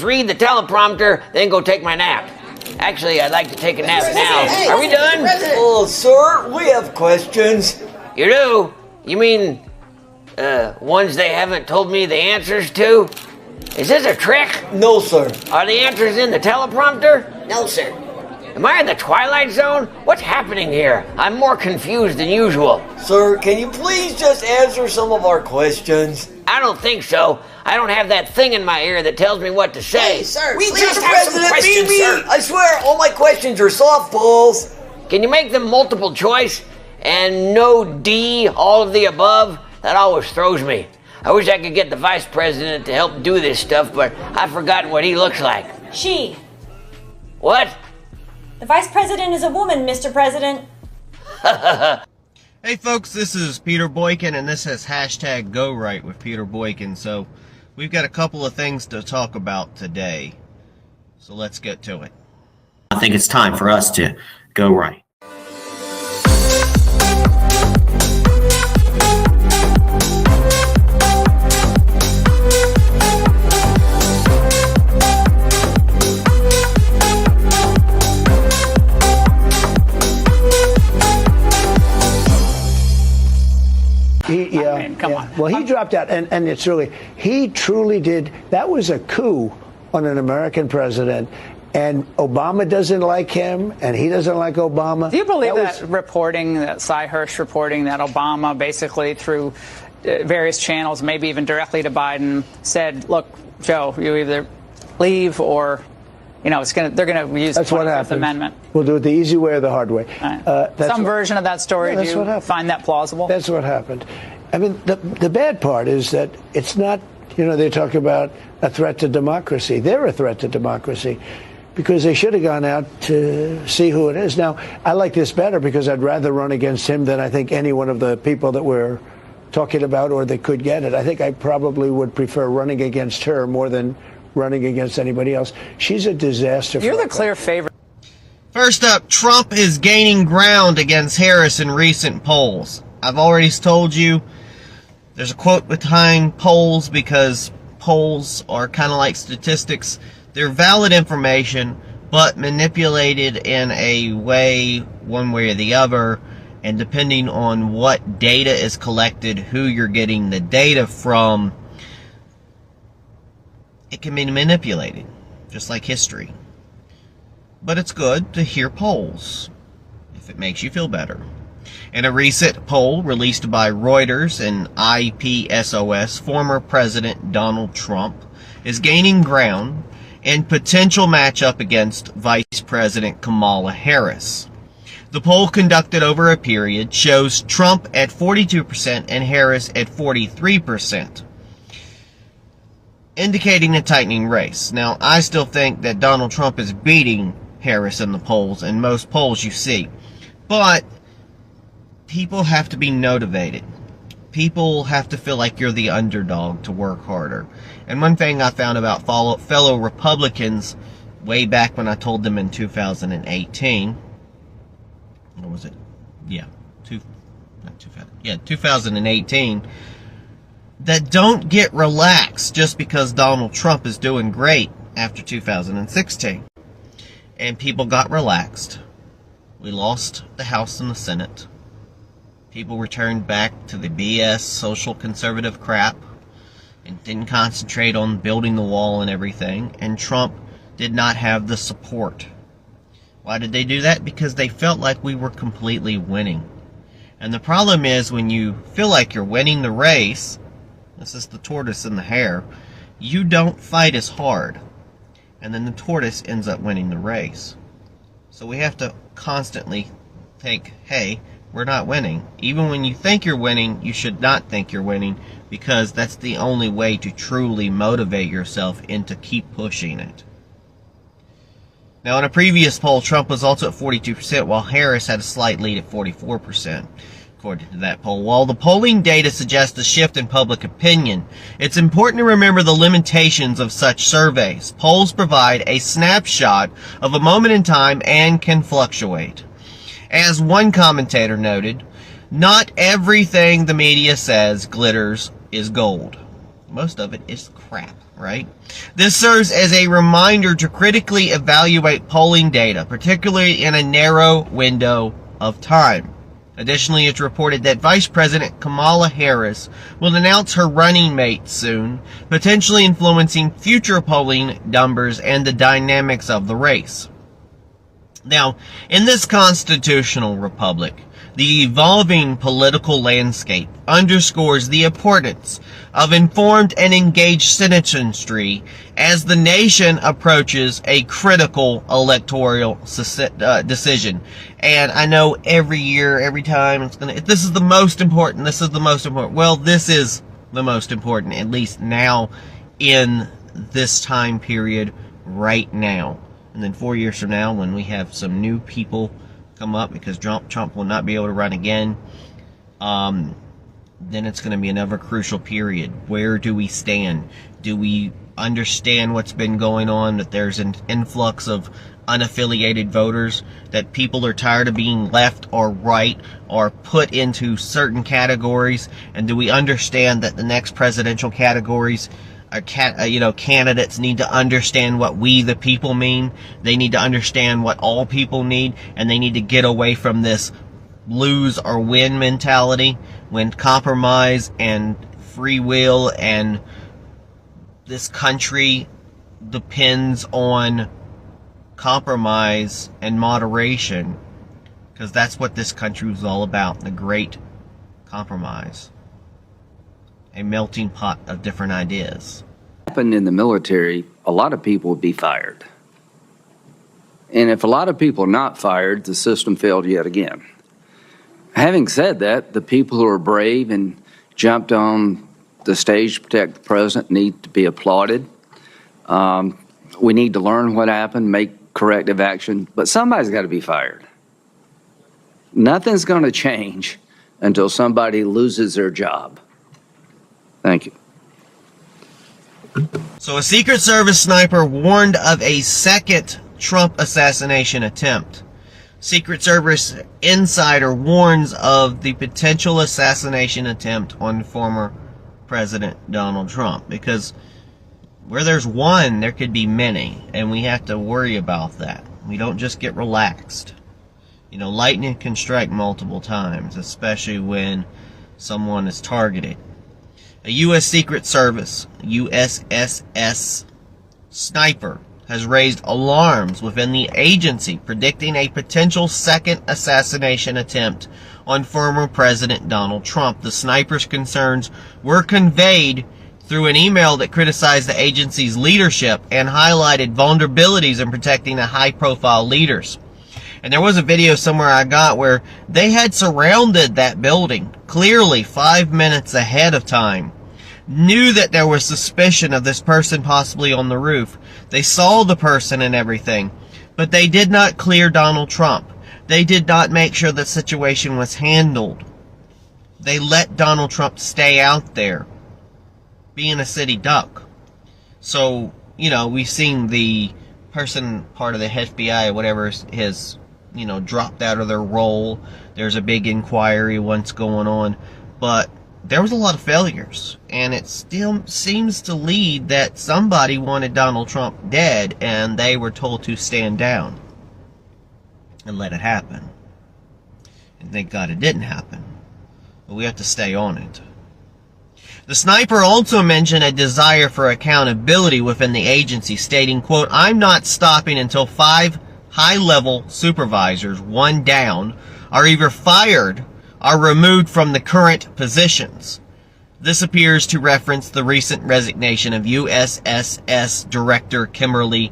read the teleprompter, then go take my nap. Actually, I'd like to take a nap now. Hey, Are we done? Oh, sir, we have questions. You do? You mean, ones they haven't told me the answers to? Is this a trick? No, sir. Are the answers in the teleprompter? No, sir. Am I in the Twilight Zone? What's happening here? I'm more confused than usual. Sir, can you please just answer some of our questions? I don't think so. I don't have that thing in my ear that tells me what to say. Hey, sir, We please just have some questions, sir. I swear, all my questions are softballs. Can you make them multiple choice? And no D, all of the above? That always throws me. I wish I could get the vice president to help do this stuff, but I've forgotten what he looks like. She. What? The vice president is a woman, Mr. President. Hey folks, this is Peter Boykin, and this is hashtag Go Right with Peter Boykin. So we've got a couple of things to talk about today. So let's get to it. I think it's time for us to go right. Come on. Well, he dropped out, and it's really, he truly did. That was a coup on an American president, and Obama doesn't like him, and he doesn't like Obama. Do you believe that reporting, that Cy Hirsch reporting that Obama basically through various channels, maybe even directly to Biden, said, look, Joe, you either leave or, you know, they're going to use the 25th Amendment. We'll do it the easy way or the hard way. Right. Some version of that story, do you find that plausible? That's what happened. I mean, the bad part is that it's not, you know, they talk about a threat to democracy. They're a threat to democracy because they should have gone out to see who it is. Now, I like this better because I'd rather run against him than I think any one of the people that we're talking about or that could get it. I think I probably would prefer running against her more than running against anybody else. She's a disaster. You're the clear favorite. First up, Trump is gaining ground against Harris in recent polls. I've already told you there's a quote behind polls because polls are kind of like statistics. They're valid information, but manipulated in a way, one way or the other, and depending on what data is collected, who you're getting the data from, it can be manipulated, just like history. But it's good to hear polls, if it makes you feel better. In a recent poll released by Reuters and IPSOS, former President Donald Trump is gaining ground in potential matchup against Vice President Kamala Harris. The poll conducted over a period shows Trump at 42% and Harris at 43%, indicating a tightening race. Now, I still think that Donald Trump is beating Harris in the polls, in most polls you see. But people have to be motivated. People have to feel like you're the underdog to work harder. And one thing I found about fellow Republicans way back when I told them in 2018, what was it? Yeah, 2018, that don't get relaxed just because Donald Trump is doing great after 2016. And people got relaxed. We lost the House and the Senate. People returned back to the BS social conservative crap and didn't concentrate on building the wall and everything. And Trump did not have the support. Why did they do that? Because they felt like we were completely winning. And the problem is when you feel like you're winning the race, this is the tortoise and the hare, you don't fight as hard. And then the tortoise ends up winning the race. So we have to constantly think, hey, we're not winning. Even when you think you're winning, you should not think you're winning, because that's the only way to truly motivate yourself and to keep pushing it. Now, in a previous poll, Trump was also at 42%, while Harris had a slight lead at 44%. According to that poll, while the polling data suggests a shift in public opinion, it's important to remember the limitations of such surveys. Polls provide a snapshot of a moment in time and can fluctuate. As one commentator noted, not everything the media says glitters is gold. Most of it is crap. right? This serves as a reminder to critically evaluate polling data, particularly in a narrow window of time. Additionally, it's reported that Vice President Kamala Harris will announce her running mate soon, potentially influencing future polling numbers and the dynamics of the race. Now, in this constitutional republic, the evolving political landscape underscores the importance of informed and engaged citizenry as the nation approaches a critical electoral decision. And I know every year, every time, this is the most important, this is the most important. Well, this is the most important, at least now in this time period right now. And then 4 years from now, when we have some new people come up, because Trump will not be able to run again, then it's going to be another crucial period. Where do we stand? Do we understand what's been going on, that there's an influx of unaffiliated voters, that people are tired of being left or right or put into certain categories? And do we understand that the next presidential categories candidates need to understand what we the people mean? They need to understand what all people need, and they need to get away from this lose or win mentality, when compromise and free will and this country depends on compromise and moderation, because that's what this country was all about, the great compromise. A melting pot of different ideas. Happened in the military, a lot of people would be fired. And if a lot of people are not fired, the system failed yet again. Having said that, the people who are brave and jumped on the stage to protect the president need to be applauded. We need to learn what happened, make corrective action, but somebody's got to be fired. Nothing's going to change until somebody loses their job. Thank you. So a Secret Service sniper warned of a second Trump assassination attempt. Secret Service insider warns of the potential assassination attempt on former President Donald Trump, because where there's one, there could be many, and we have to worry about that. We don't just get relaxed. You know, lightning can strike multiple times, especially when someone is targeted. A U.S. Secret Service, USSS sniper, has raised alarms within the agency, predicting a potential second assassination attempt on former President Donald Trump. The sniper's concerns were conveyed through an email that criticized the agency's leadership and highlighted vulnerabilities in protecting the high-profile leaders. And there was a video somewhere I got where they had surrounded that building, clearly 5 minutes ahead of time. Knew that there was suspicion of this person possibly on the roof. They saw the person and everything, but they did not clear Donald Trump. They did not make sure the situation was handled. They let Donald Trump stay out there, being a city duck. So, you know, we've seen the person, part of the FBI or whatever, has, you know, dropped out of their role. There's a big inquiry, what's going on. But there was a lot of failures, and it still seems to lead that somebody wanted Donald Trump dead, and they were told to stand down and let it happen. And thank God it didn't happen. But we have to stay on it. The sniper also mentioned a desire for accountability within the agency, stating, quote, "I'm not stopping until 5 high-level supervisors, one down, are either fired or removed from the current positions." This appears to reference the recent resignation of USSS Director Kimberly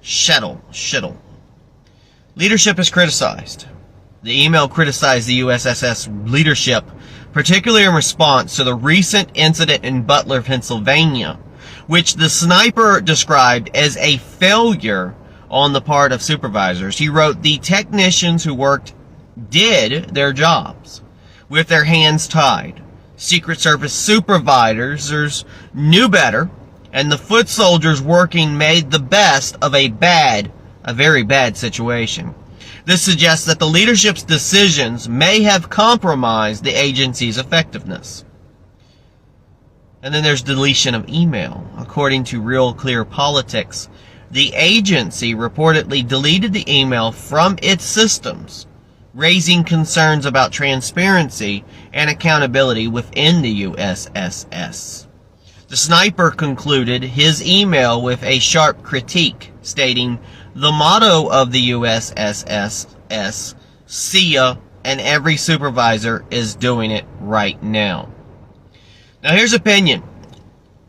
Schittle. Leadership is criticized. The email criticized the USSS leadership, particularly in response to the recent incident in Butler, Pennsylvania, which the sniper described as a failure on the part of supervisors. He wrote, "The technicians who worked did their jobs with their hands tied. Secret Service supervisors knew better, and the foot soldiers working made the best of a very bad situation. This suggests that the leadership's decisions may have compromised the agency's effectiveness." And then there's deletion of email. According to Real Clear Politics, the agency reportedly deleted the email from its systems, raising concerns about transparency and accountability within the USSS. The sniper concluded his email with a sharp critique, stating, "The motto of the USSS, see ya, and every supervisor is doing it right now." Now here's opinion.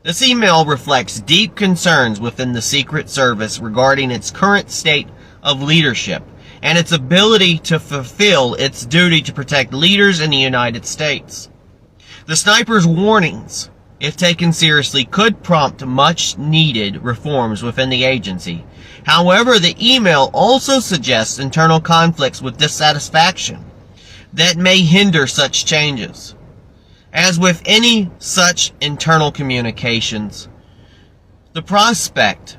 This email reflects deep concerns within the Secret Service regarding its current state of leadership and its ability to fulfill its duty to protect leaders in the United States. The sniper's warnings, if taken seriously, could prompt much needed reforms within the agency. However, the email also suggests internal conflicts with dissatisfaction that may hinder such changes. As with any such internal communications, the prospect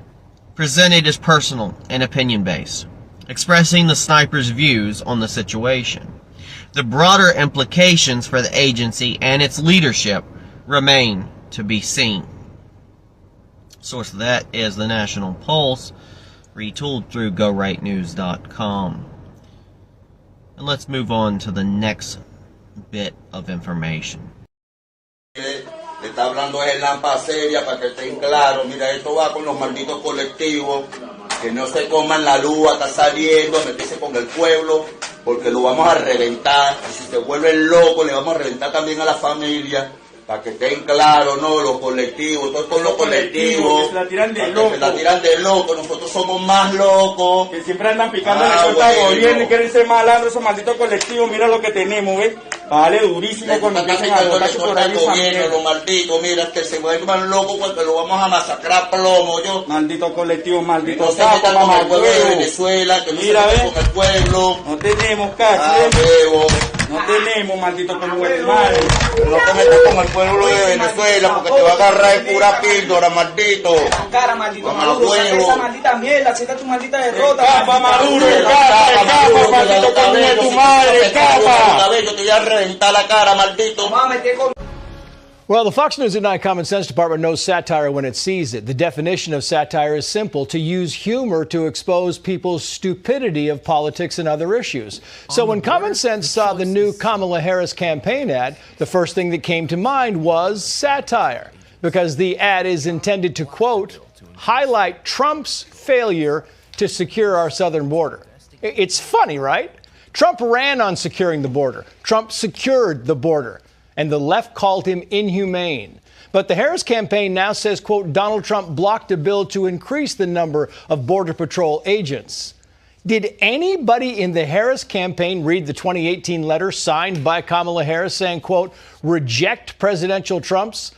presented is personal and opinion-based, expressing the sniper's views on the situation. The broader implications for the agency and its leadership remain to be seen. Source of that is the National Pulse, retooled through GoRightNews.com. And let's move on to the next bit of information. Le está hablando es lampa seria para que estén claros. Mira, esto va con los malditos colectivos. Que no se coman la luz, está saliendo, meterse con el pueblo, porque lo vamos a reventar. Y si se vuelven locos, le vamos a reventar también a la familia. Para que estén claros, ¿no? Los colectivos, todos los colectivos. Que se la tiran de loco. Se la tiran de loco, nosotros somos más locos. Que siempre andan picando la cuenta al gobierno y quieren ser malandros esos malditos colectivos. Mira lo que tenemos, ¿ves? Vale, durísimo cuando empiezan a botar su gobierno, los malditos, mira, que se vuelvan locos porque lo vamos a masacrar a plomo, yo. Maldito colectivo, maldito no sapo, se con el pueblo de Venezuela, que no mira, se meta con el pueblo. No tenemos casi, no tenemos, maldito pueblo de madre. No te metas con el pueblo de Venezuela porque te va a agarrar el pura píldora, maldito. Cara, maldito Maduro, esa maldita mierda, acepta tu maldita derrota. Capa, Maduro, capa, maldito coño de tu madre, capa. Yo te voy a reventar la cara, maldito. Well, the Fox News at Night Common Sense Department knows satire when it sees it. The definition of satire is simple: to use humor to expose people's stupidity of politics and other issues. So when Common Sense saw the new Kamala Harris campaign ad, the first thing that came to mind was satire, because the ad is intended to, quote, highlight Trump's failure to secure our southern border. It's funny, right? Trump ran on securing the border. Trump secured the border. And the left called him inhumane. But the Harris campaign now says, quote, Donald Trump blocked a bill to increase the number of Border Patrol agents. Did anybody in the Harris campaign read the 2018 letter signed by Kamala Harris saying, quote, reject President Trump's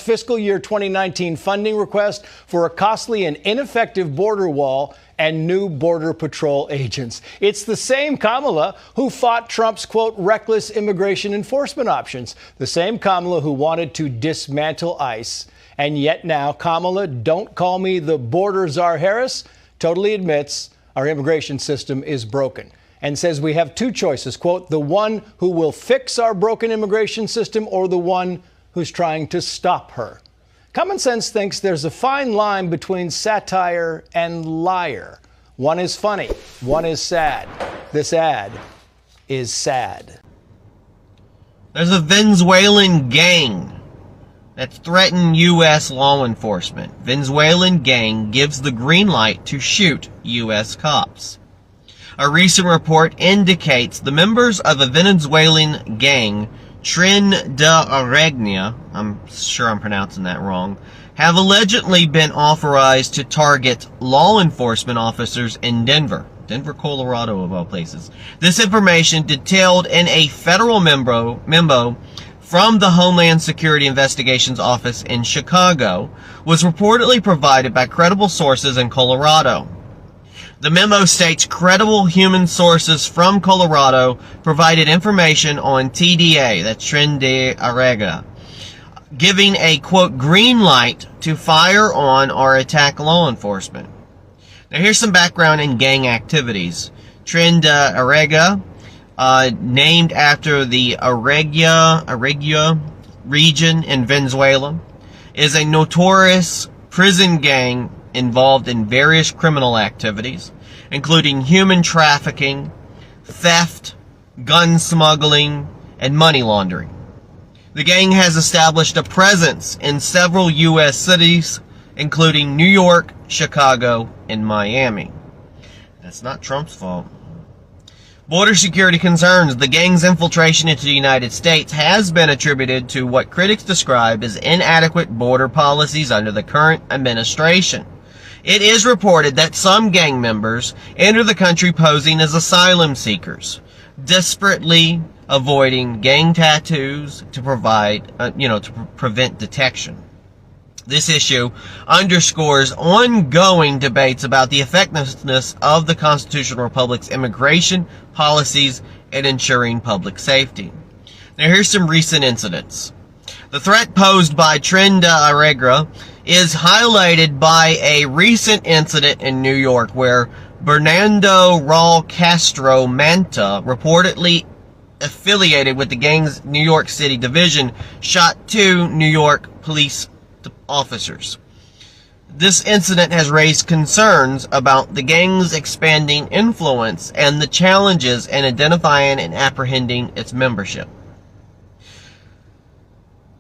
fiscal year 2019 funding request for a costly and ineffective border wall and new Border Patrol agents? It's the same Kamala who fought Trump's, quote, reckless immigration enforcement options, the same Kamala who wanted to dismantle ICE. And yet now Kamala, don't call me the border czar Harris, totally admits our immigration system is broken and says we have two choices, quote, the one who will fix our broken immigration system or the one who's trying to stop her. Common Sense thinks there's a fine line between satire and liar. One is funny, one is sad. This ad is sad. There's a Venezuelan gang that threatened U.S. law enforcement. Venezuelan gang gives the green light to shoot U.S. cops. A recent report indicates the members of a Venezuelan gang, Tren de Aragnia, I'm sure I'm pronouncing that wrong, have allegedly been authorized to target law enforcement officers in Denver, Colorado of all places. This information, detailed in a federal memo from the Homeland Security Investigations Office in Chicago, was reportedly provided by credible sources in Colorado. The memo states credible human sources from Colorado provided information on TDA, that's Tren de Aragua, giving a, quote, green light to fire on or attack law enforcement. Now here's some background in gang activities. Tren de Aragua, named after the Aragua region in Venezuela is a notorious prison gang involved in various criminal activities, including human trafficking, theft, gun smuggling, and money laundering. The gang has established a presence in several U.S. cities, including New York, Chicago, and Miami. That's not Trump's fault. Border security concerns. The gang's infiltration into the United States has been attributed to what critics describe as inadequate border policies under the current administration. It is reported that some gang members enter the country posing as asylum seekers, desperately avoiding gang tattoos to prevent detection. This issue underscores ongoing debates about the effectiveness of the Constitutional Republic's immigration policies and ensuring public safety. Now, here's some recent incidents. The threat posed by Tren de Aragua is highlighted by a recent incident in New York where Bernardo Raul Castro Manta, reportedly affiliated with the gang's New York City division, shot 2 New York police officers. This incident has raised concerns about the gang's expanding influence and the challenges in identifying and apprehending its membership.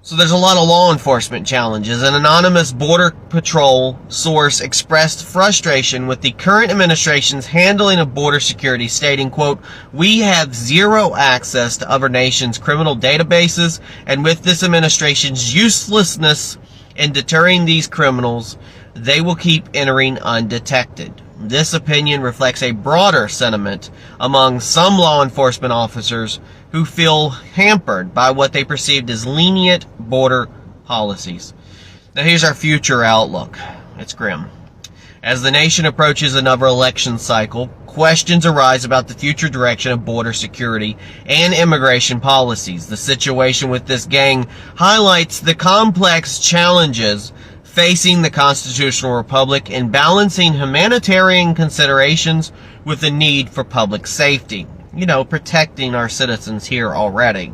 So there's a lot of law enforcement challenges. An anonymous Border Patrol source expressed frustration with the current administration's handling of border security, stating, quote, "We have zero access to other nations' criminal databases, and with this administration's uselessness in deterring these criminals, they will keep entering undetected." This opinion reflects a broader sentiment among some law enforcement officers who feel hampered by what they perceived as lenient border policies. Now here's our future outlook. It's grim. As the nation approaches another election cycle, questions arise about the future direction of border security and immigration policies. The situation with this gang highlights the complex challenges facing the constitutional republic in balancing humanitarian considerations with the need for public safety. Protecting our citizens here already.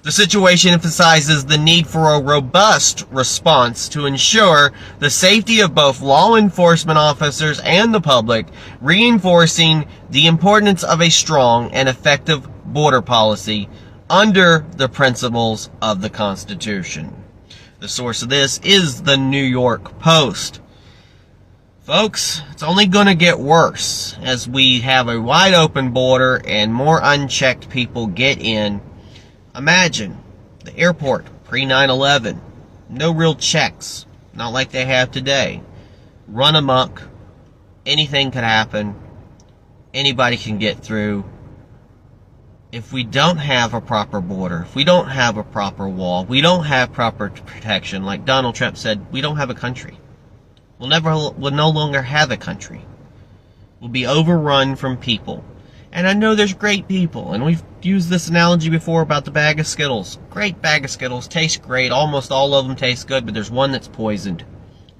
The situation emphasizes the need for a robust response to ensure the safety of both law enforcement officers and the public, reinforcing the importance of a strong and effective border policy under the principles of the Constitution. The source of this is the New York Post. Folks, it's only going to get worse as we have a wide open border and more unchecked people get in. Imagine the airport pre 9/11. No real checks, not like they have today. Run amok. Anything could happen. Anybody can get through. If we don't have a proper border, if we don't have a proper wall, we don't have proper protection, like Donald Trump said, we don't have a country. We'll no longer have a country. We'll be overrun from people. And I know there's great people, and we've used this analogy before about the bag of Skittles. Great bag of Skittles, taste great, almost all of them taste good, but there's one that's poisoned.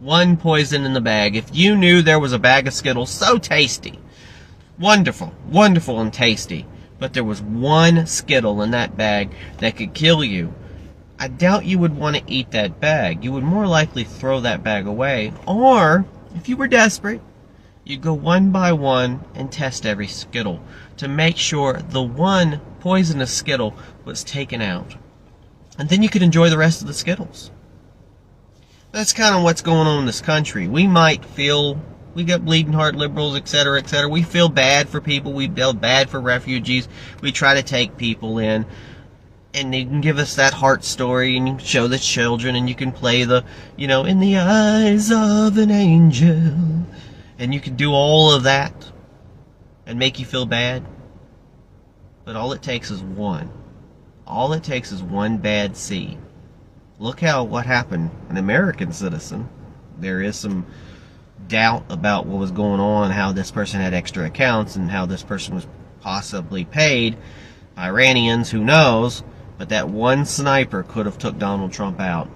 One poison in the bag. If you knew there was a bag of Skittles so tasty, wonderful, wonderful and tasty, but there was one Skittle in that bag that could kill you, I doubt you would want to eat that bag. You would more likely throw that bag away. Or, if you were desperate, you'd go one by one and test every Skittle to make sure the one poisonous Skittle was taken out. And then you could enjoy the rest of the Skittles. That's kind of what's going on in this country. We might feel, we got bleeding heart liberals, etc., etc. We feel bad for people. We feel bad for refugees. We try to take people in. And you can give us that heart story, and you can show the children, and you can play the, in the eyes of an angel. And you can do all of that and make you feel bad. But all it takes is one. All it takes is one bad seed. Look what happened. An American citizen. There is some doubt about what was going on, how this person had extra accounts, and how this person was possibly paid by Iranians, who knows. But that one sniper could have took Donald Trump out.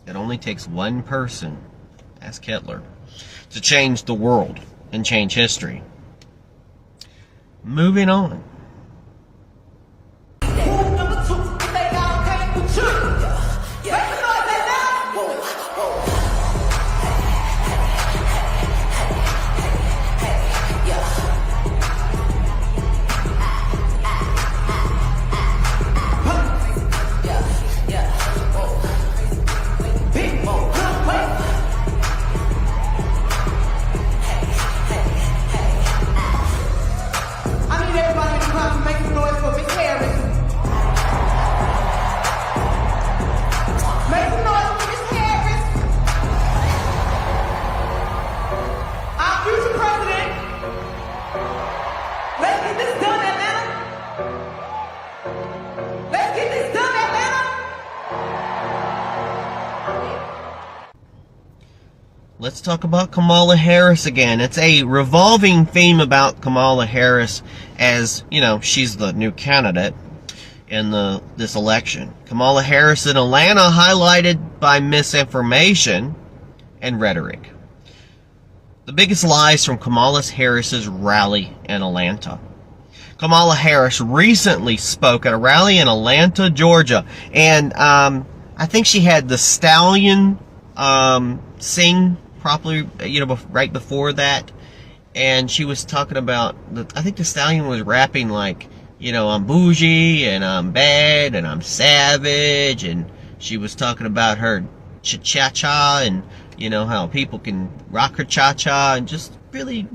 It only takes one person, ask Hitler, to change the world and change history. Moving on. let's talk about Kamala Harris again. It's a revolving theme about Kamala Harris, as you know, she's the new candidate in this election. Kamala Harris in Atlanta, highlighted by misinformation and rhetoric. The biggest lies from Kamala Harris's rally in Atlanta. Kamala Harris recently spoke at a rally in Atlanta, Georgia, and I think she had the Stallion sing properly, right before that, and she was talking about I think the Stallion was rapping like, I'm bougie and I'm bad and I'm savage, and she was talking about her cha-cha and how people can rock her cha-cha, and just really,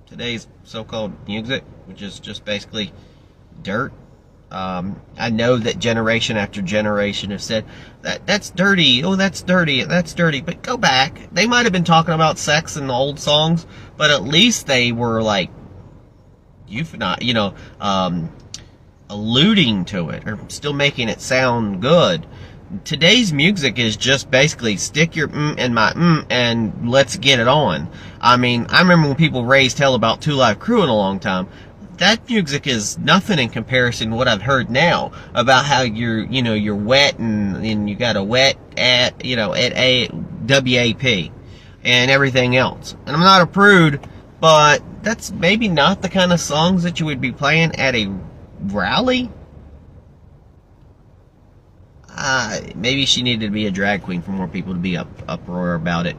today's so-called music, which is just basically dirt. I know that generation after generation have said that's dirty. Oh, that's dirty. That's dirty. But go back. They might have been talking about sex in the old songs, but at least they were like, alluding to it or still making it sound good. Today's music is just basically stick your in my and let's get it on. I mean, I remember when people raised hell about Two Live Crew in a long time. That music is nothing in comparison to what I've heard now about how you're wet and you got a wet at a WAP and everything else. And I'm not a prude, but that's maybe not the kind of songs that you would be playing at a rally. Maybe she needed to be a drag queen for more people to be uproar about it.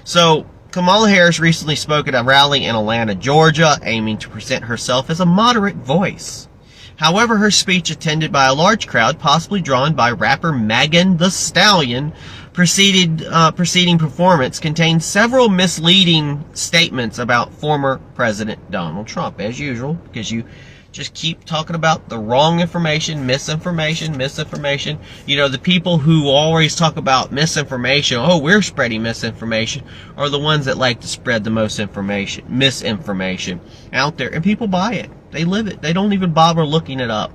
So Kamala Harris recently spoke at a rally in Atlanta, Georgia, aiming to present herself as a moderate voice. However, her speech, attended by a large crowd, possibly drawn by rapper Megan Thee Stallion, preceding performance, contained several misleading statements about former President Donald Trump, as usual, because you just keep talking about the wrong information, misinformation. The people who always talk about misinformation, we're spreading misinformation, are the ones that like to spread the most misinformation out there. And people buy it. They live it. They don't even bother looking it up.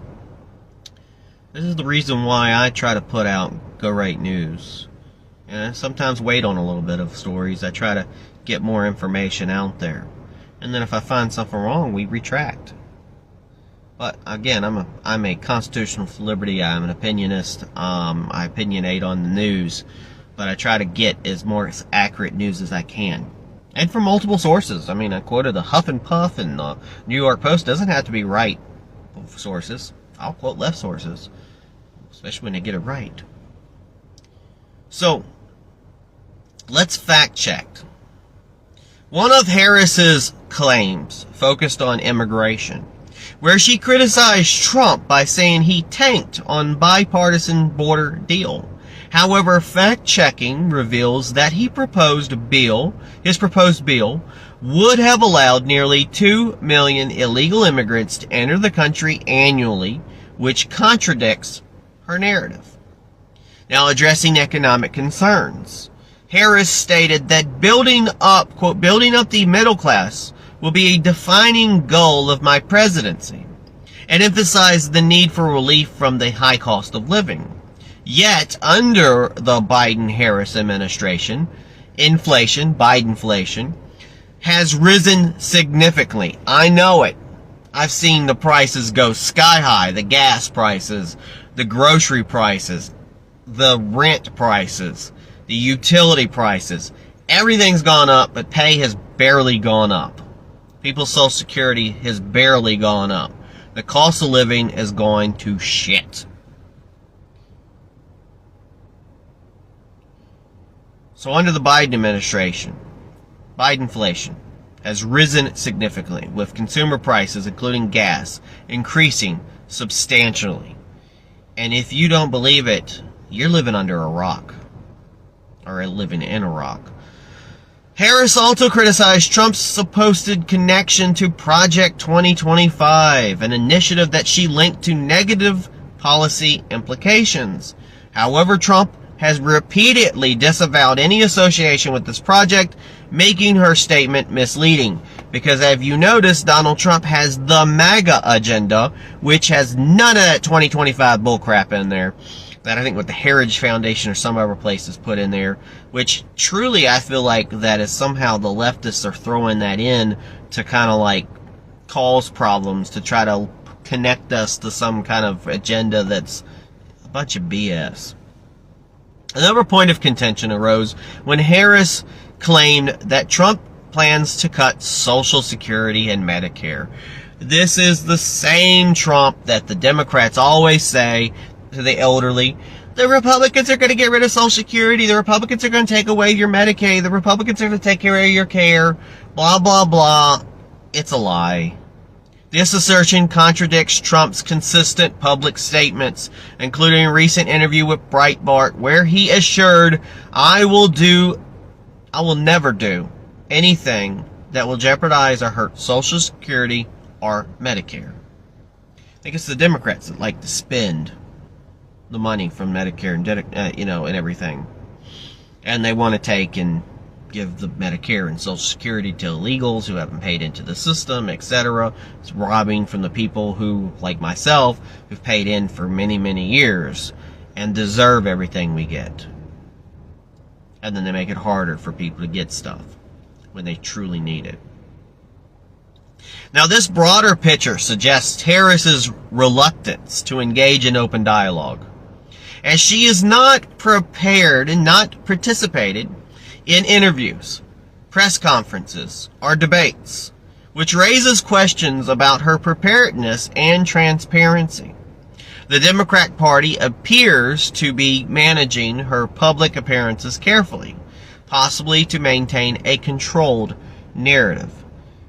This is the reason why I try to put out Go Right News. And I sometimes wait on a little bit of stories. I try to get more information out there. And then if I find something wrong, we retract. But again, I'm a constitutional liberty. I'm an opinionist. I opinionate on the news, but I try to get as accurate news as I can, and from multiple sources. I mean, I quoted the Huff and Puff and the New York Post. Doesn't have to be right sources. I'll quote left sources, especially when they get it right. So let's fact check. One of Harris's claims focused on immigration, where she criticized Trump by saying he tanked on bipartisan border deal. However, fact-checking reveals that his proposed bill would have allowed nearly 2 million illegal immigrants to enter the country annually, which contradicts her narrative. Now, addressing economic concerns, Harris stated that building up the middle class will be a defining goal of my presidency, and emphasized the need for relief from the high cost of living. Yet, under the Biden-Harris administration, Bidenflation, has risen significantly. I know it. I've seen the prices go sky high, the gas prices, the grocery prices, the rent prices, the utility prices. Everything's gone up, but pay has barely gone up. People's Social Security has barely gone up. The cost of living is going to shit. So under the Biden administration, Bidenflation has risen significantly, with consumer prices, including gas, increasing substantially. And if you don't believe it, you're living under a rock, or living in a rock. Harris also criticized Trump's supposed connection to Project 2025, an initiative that she linked to negative policy implications. However, Trump has repeatedly disavowed any association with this project, making her statement misleading. Because as you notice, Donald Trump has the MAGA agenda, which has none of that 2025 bullcrap in there. that I think what the Heritage Foundation or some other places put in there, which truly I feel like that is somehow the leftists are throwing that in to kind of like cause problems, to try to connect us to some kind of agenda that's a bunch of BS. Another point of contention arose when Harris claimed that Trump plans to cut Social Security and Medicare. This is the same Trump that the Democrats always say to the elderly. The Republicans are going to get rid of Social Security. The Republicans are going to take away your Medicaid. The Republicans are going to take care of your care. Blah, blah, blah. It's a lie. This assertion contradicts Trump's consistent public statements, including a recent interview with Breitbart, where he assured, I will never do anything that will jeopardize or hurt Social Security or Medicare. I think it's the Democrats that like to spend the money from Medicare and and everything, and they want to take and give the Medicare and Social Security to illegals who haven't paid into the system, etc. It's robbing from the people who, like myself, who've paid in for many, many years and deserve everything we get. And then they make it harder for people to get stuff when they truly need it. Now, this broader picture suggests Harris's reluctance to engage in open dialogue, as she is not prepared and not participated in interviews, press conferences, or debates, which raises questions about her preparedness and transparency. The Democrat Party appears to be managing her public appearances carefully, possibly to maintain a controlled narrative,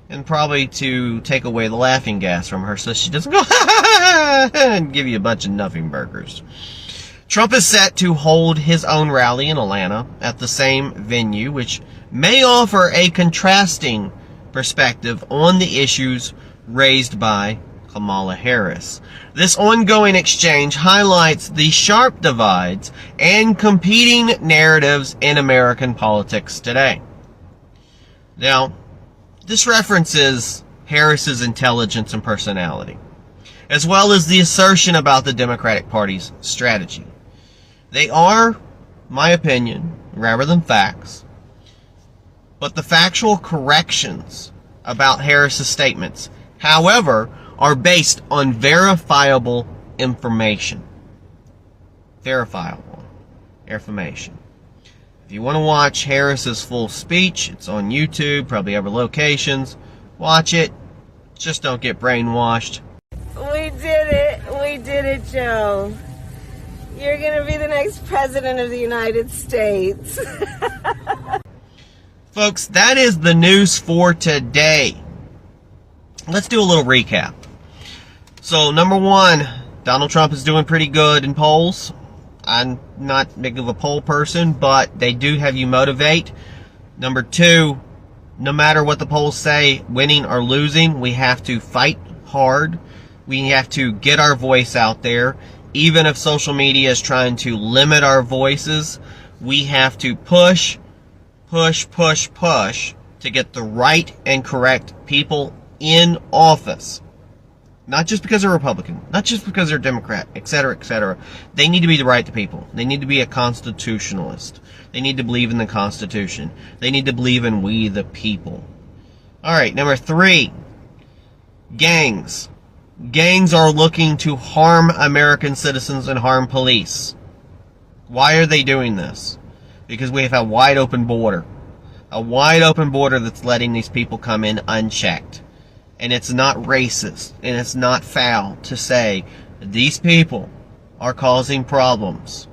and probably to take away the laughing gas from her so she doesn't go and give you a bunch of nothing burgers. Trump is set to hold his own rally in Atlanta at the same venue, which may offer a contrasting perspective on the issues raised by Kamala Harris. This ongoing exchange highlights the sharp divides and competing narratives in American politics today. Now, this references Harris's intelligence and personality, as well as the assertion about the Democratic Party's strategy. They are, my opinion, rather than facts, but the factual corrections about Harris's statements, however, are based on verifiable information. Verifiable information. If you want to watch Harris's full speech, it's on YouTube, probably other locations. Watch it. Just don't get brainwashed. We did it, Joe. You're going to be the next president of the United States. Folks, that is the news for today. Let's do a little recap. So, number one, Donald Trump is doing pretty good in polls. I'm not big of a poll person, but they do have you motivate. Number two, no matter what the polls say, winning or losing, we have to fight hard. We have to get our voice out there. Even if social media is trying to limit our voices, we have to push to get the right and correct people in office. Not just because they're Republican, not just because they're Democrat, etc., etc. They need to be the right people. They need to be a constitutionalist. They need to believe in the Constitution. They need to believe in we the people. Alright, number three, gangs. Gangs are looking to harm American citizens and harm police. Why are they doing this? Because we have a wide open border. A wide open border that's letting these people come in unchecked. And it's not racist, and it's not foul to say these people are causing problems.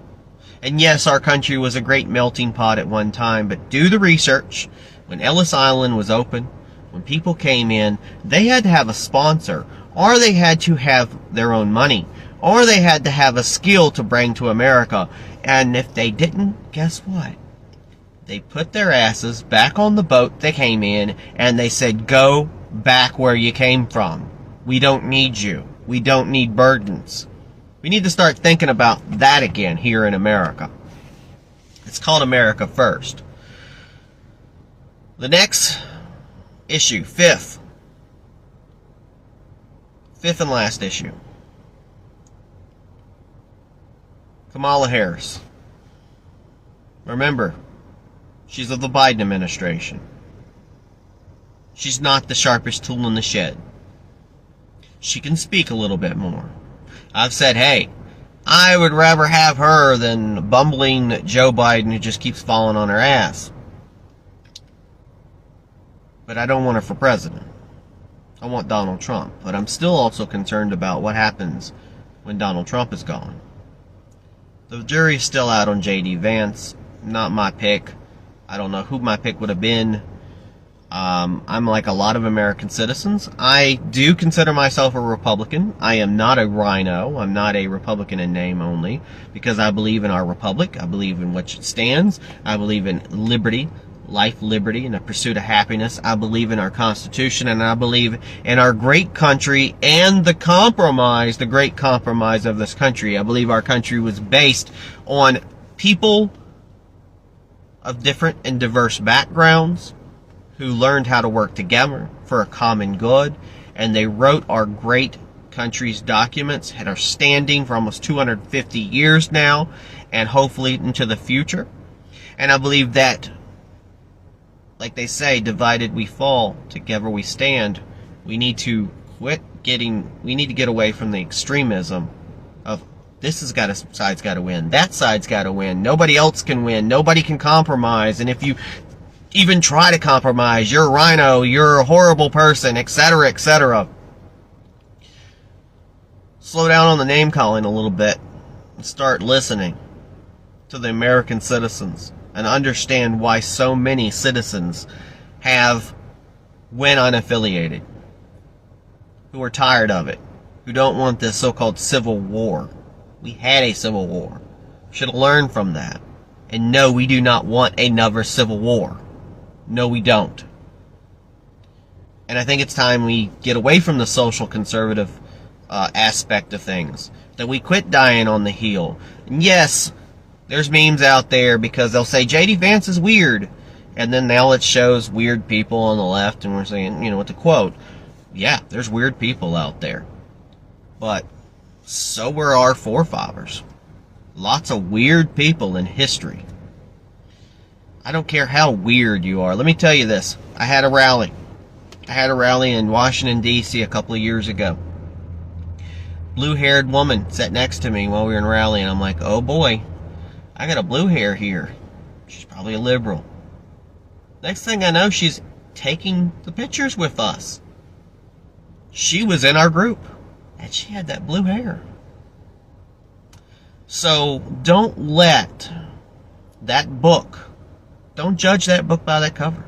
And yes, our country was a great melting pot at one time, but do the research. When Ellis Island was open, when people came in, they had to have a sponsor, or they had to have their own money, or they had to have a skill to bring to America. And if they didn't, guess what? They put their asses back on the boat they came in, and they said, go back where you came from. We don't need you. We don't need burdens. We need to start thinking about that again here in America. It's called America First. The next issue, fifth and last issue. Kamala Harris. Remember, she's of the Biden administration. She's not the sharpest tool in the shed. She can speak a little bit more. I've said, hey, I would rather have her than bumbling Joe Biden who just keeps falling on her ass. But I don't want her for president. I want Donald Trump. But I'm still also concerned about what happens when Donald Trump is gone. The jury's still out on J.D. Vance. Not my pick. I don't know who my pick would have been. I'm like a lot of American citizens. I do consider myself a Republican. I am not a rhino. I'm not a Republican in name only, because I believe in our republic. I believe in what it stands. I believe in liberty, life, liberty, and the pursuit of happiness. I believe in our Constitution, and I believe in our great country and the great compromise of this country. I believe our country was based on people of different and diverse backgrounds who learned how to work together for a common good, and they wrote our great country's documents and are standing for almost 250 years now, and hopefully into the future. And I believe that, like they say, divided we fall, together we stand. We need to get away from the extremism of side's got to win, that side's got to win, nobody else can win, nobody can compromise, and if you even try to compromise, you're a rhino, you're a horrible person, etc., etc. Slow down on the name calling a little bit and start listening to the American citizens and understand why so many citizens went unaffiliated, who are tired of it, who don't want this so-called civil war. We had a civil war. Should have learned from that. And no, we do not want another civil war. No, we don't. And I think it's time we get away from the social conservative aspect of things. That we quit dying on the heel. And yes, there's memes out there because they'll say J.D. Vance is weird. And then now it shows weird people on the left, and we're saying, with the quote, yeah, there's weird people out there. But so were our forefathers. Lots of weird people in history. I don't care how weird you are. Let me tell you this. I had a rally in Washington, D.C. a couple of years ago. Blue-haired woman sat next to me while we were in rally, and I'm like, oh boy, I got a blue hair here. She's probably a liberal. Next thing I know, she's taking the pictures with us. She was in our group, and she had that blue hair. So don't let that book, don't judge that book by that cover.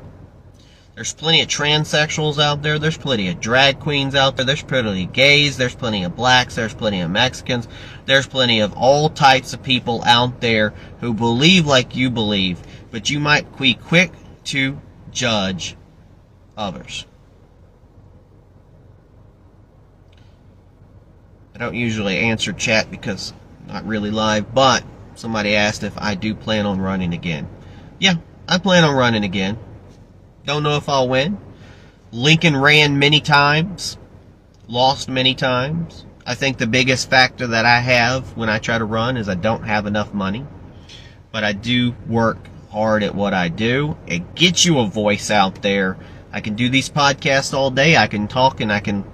There's plenty of transsexuals out there. There's plenty of drag queens out there. There's plenty of gays. There's plenty of blacks. There's plenty of Mexicans. There's plenty of all types of people out there who believe like you believe. But you might be quick to judge others. I don't usually answer chat because I'm not really live, but somebody asked if I do plan on running again. Yeah, I plan on running again. Don't know if I'll win. Lincoln ran many times, lost many times. I think the biggest factor that I have when I try to run is I don't have enough money. But I do work hard at what I do. It gets you a voice out there. I can do these podcasts all day. I can talk and I can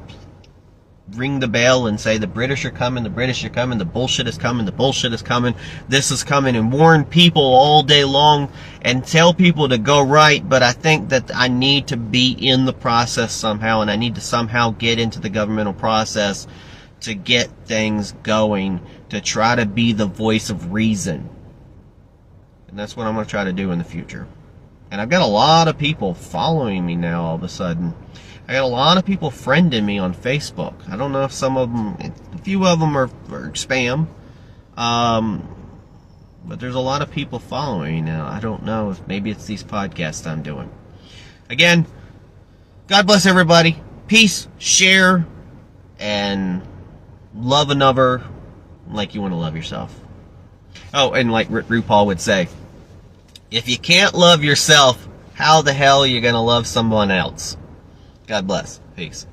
ring the bell and say the British are coming, the British are coming, the bullshit is coming, the bullshit is coming, this is coming, and warn people all day long and tell people to go right. But I think that I need to be in the process somehow, and I need to somehow get into the governmental process to get things going, to try to be the voice of reason. And that's what I'm going to try to do in the future. And I've got a lot of people following me now all of a sudden. I got a lot of people friending me on Facebook. I don't know if some of them, a few of them are spam. But there's a lot of people following me now. I don't know if maybe it's these podcasts I'm doing. Again, God bless everybody. Peace, share, and love another like you want to love yourself. Oh, and like RuPaul would say, if you can't love yourself, how the hell are you going to love someone else? God bless. Peace.